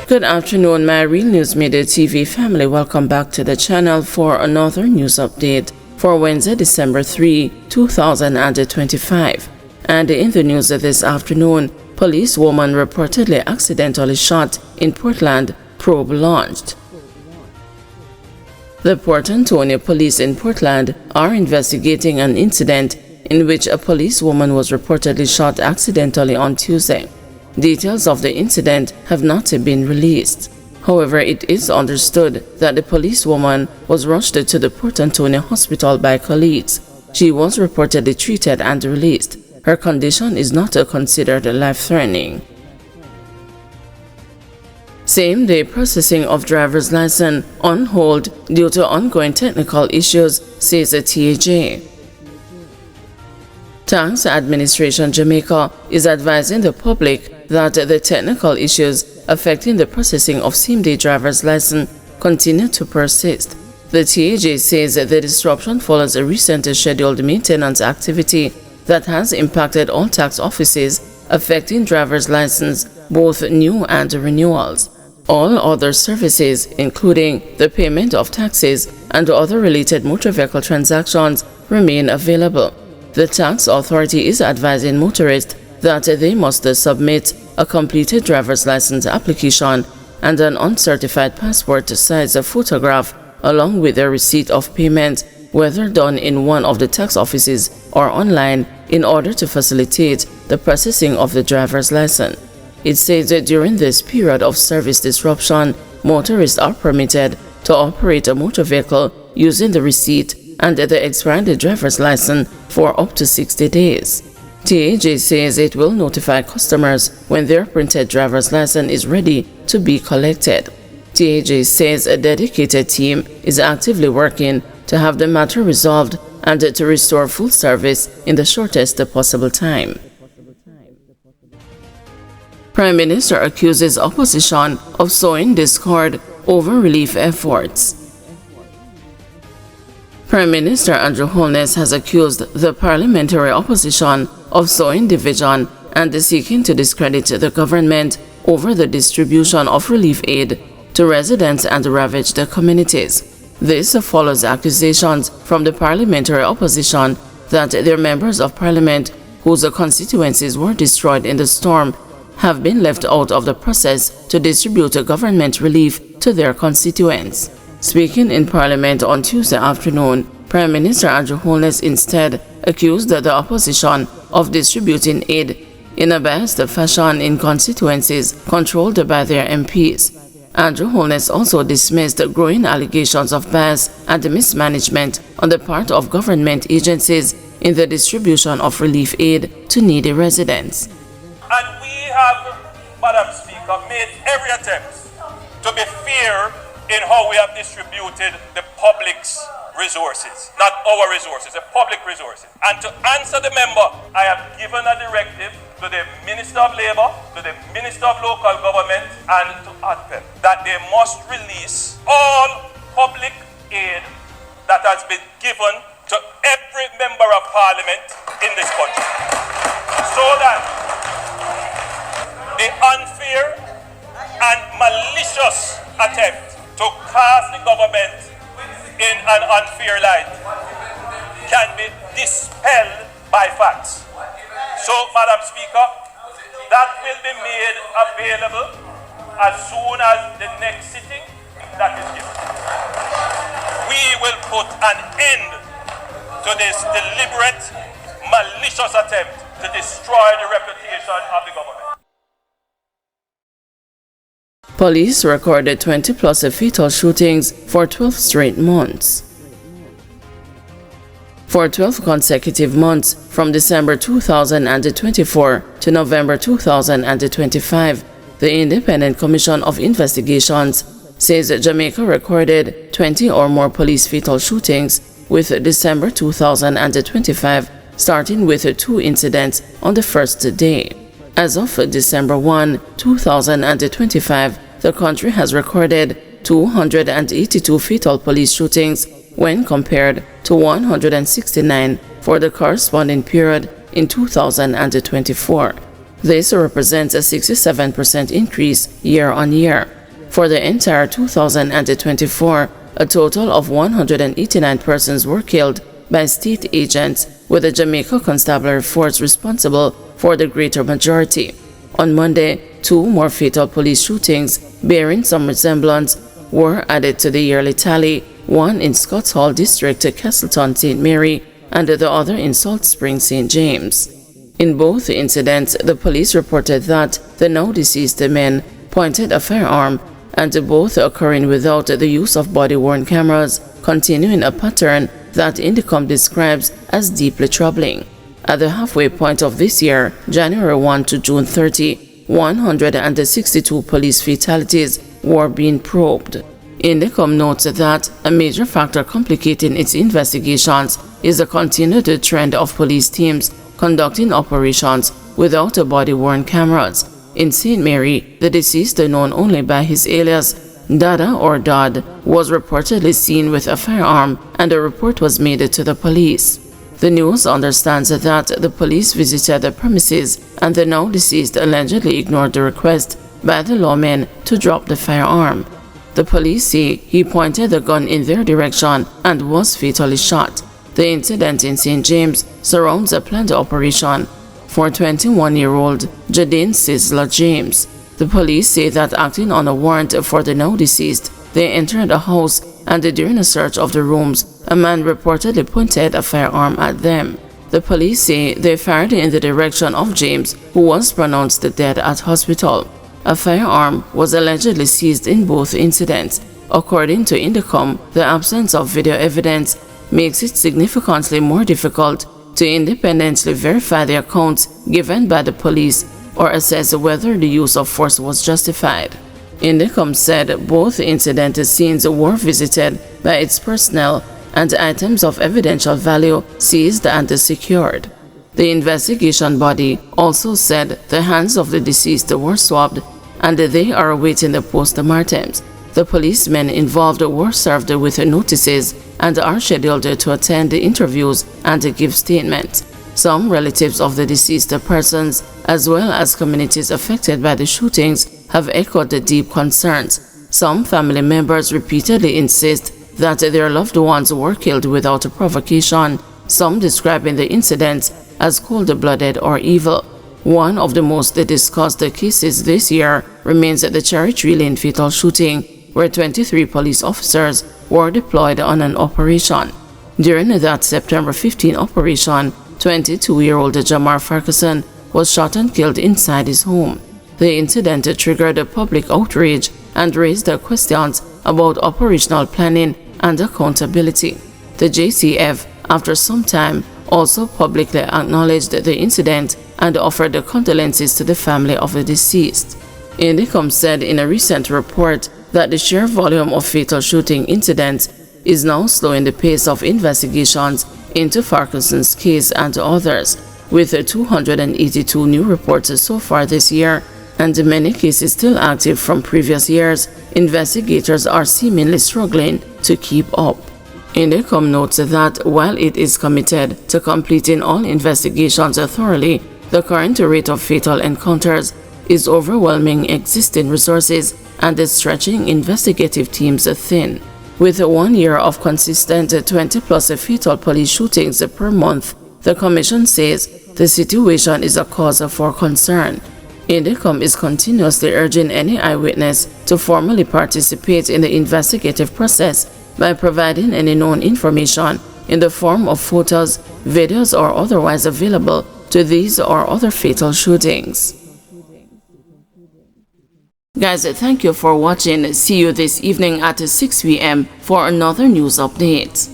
Good afternoon, my Real News Midday TV family. Welcome back to the channel for another news update for Wednesday, December 3, 2025. And in the news this afternoon, Policewoman reportedly accidentally shot in Portland, probe launched. The Port Antonio Police in Portland are investigating an incident in which a policewoman was reportedly shot accidentally on Tuesday. Details of the incident have not been released. However, it is understood that the policewoman was rushed to the Port Antonio hospital by colleagues. She was reportedly treated and released. Her condition is not considered life-threatening. Same-day processing of driver's license on hold due to ongoing technical issues, says the TAJ. Tax Administration Jamaica is advising the public that the technical issues affecting the processing of same-day driver's license continue to persist. The TAJ says the disruption follows a recent scheduled maintenance activity that has impacted all tax offices, affecting driver's license, both new and renewals. All other services, including the payment of taxes and other related motor vehicle transactions, remain available. The tax authority is advising motorists that they must submit a completed driver's license application and an uncertified passport-size photograph along with their receipt of payment, whether done in one of the tax offices or online, in order to facilitate the processing of the driver's license. It says that during this period of service disruption, motorists are permitted to operate a motor vehicle using the receipt and the expired driver's license for up to 60 days. TAJ says it will notify customers when their printed driver's license is ready to be collected. TAJ says a dedicated team is actively working to have the matter resolved and to restore full service in the shortest possible time. Prime Minister accuses opposition of sowing discord over relief efforts. Prime Minister Andrew Holness has accused the parliamentary opposition of sowing division and seeking to discredit the government over the distribution of relief aid to residents and ravaged communities. This follows accusations from the parliamentary opposition that their members of parliament, whose constituencies were destroyed in the storm, have been left out of the process to distribute government relief to their constituents. Speaking in Parliament on Tuesday afternoon, Prime Minister Andrew Holness instead accused the opposition of distributing aid in a biased fashion in constituencies controlled by their MPs. Andrew Holness also dismissed growing allegations of bias and mismanagement on the part of government agencies in the distribution of relief aid to needy residents. And we have, Madam Speaker, made every attempt to be fair in how we have distributed the public's resources, not our resources, the public resources. And to answer the member, I have given a directive to the Minister of Labour, to the Minister of Local Government, and to ADPEP that they must release all public aid that has been given to every member of Parliament in this country, so that the unfair and malicious attempt to cast the government in an unfair light can be dispelled by facts. So, Madam Speaker, that will be made available as soon as the next sitting that is given. We will put an end to this deliberate, malicious attempt to destroy the reputation of the government. Police recorded 20-plus fatal shootings for 12 straight months. For 12 consecutive months, from December 2024 to November 2025, the Independent Commission of Investigations says Jamaica recorded 20 or more police fatal shootings, with December 2025 starting with 2 incidents on the first day. As of December 1, 2025, the country has recorded 282 fatal police shootings when compared to 169 for the corresponding period in 2024. This represents a 67% increase year on year. For the entire 2024, a total of 189 persons were killed by state agents, with the Jamaica Constabulary Force responsible for the greater majority. On Monday, 2 more fatal police shootings bearing some resemblance were added to the yearly tally, one in Scotts Hall District, Castleton, St. Mary, and the other in Salt Spring, St. James. In both incidents, the police reported that the now deceased men pointed a firearm, and both occurring without the use of body-worn cameras, continuing a pattern that INDECOM describes as deeply troubling. At the halfway point of this year, January 1 to June 30, 162 police fatalities were being probed. INDECOM notes that a major factor complicating its investigations is the continued trend of police teams conducting operations without body-worn cameras. In St. Mary, the deceased, known only by his alias Dada or Dodd, was reportedly seen with a firearm, and a report was made to the police. The news understands that the police visited the premises, and the now deceased allegedly ignored the request by the lawmen to drop the firearm. The police say he pointed the gun in their direction and was fatally shot. The incident in St. James surrounds a planned operation for 21-year-old Jadine Sizzler James. The police say that acting on a warrant for the now deceased, they entered a house, and during a search of the rooms, a man reportedly pointed a firearm at them. The police say they fired in the direction of James, who was pronounced dead at hospital. A firearm was allegedly seized in both incidents. According to INDECOM, the absence of video evidence makes it significantly more difficult to independently verify the accounts given by the police or assess whether the use of force was justified. INDECOM said both incident scenes were visited by its personnel and items of evidential value seized and secured. The investigation body also said the hands of the deceased were swabbed and they are awaiting the post-mortems. The policemen involved were served with notices and are scheduled to attend interviews and give statements. Some relatives of the deceased persons, as well as communities affected by the shootings, have echoed the deep concerns. Some family members repeatedly insist that their loved ones were killed without a provocation, some describing the incidents as cold-blooded or evil. One of the most discussed cases this year remains the Cherry Tree Lane fatal shooting, where 23 police officers were deployed on an operation. During that September 15 operation, 22-year-old Jamar Ferguson was shot and killed inside his home. The incident triggered public outrage and raised questions about operational planning and accountability. The JCF, after some time, also publicly acknowledged the incident and offered condolences to the family of the deceased. INDECOM said in a recent report that the sheer volume of fatal shooting incidents is now slowing the pace of investigations into Ferguson's case and others, with 282 new reports so far this year and many cases still active from previous years. Investigators are seemingly struggling to keep up. INDECOM notes that while it is committed to completing all investigations thoroughly, the current rate of fatal encounters is overwhelming existing resources and is stretching investigative teams thin. With 1 year of consistent 20+ fatal police shootings per month, the Commission says the situation is a cause for concern. INDECOM is continuously urging any eyewitness to formally participate in the investigative process by providing any known information in the form of photos, videos, or otherwise available to these or other fatal shootings. Guys, thank you for watching. See you this evening at 6 p.m. for another news update.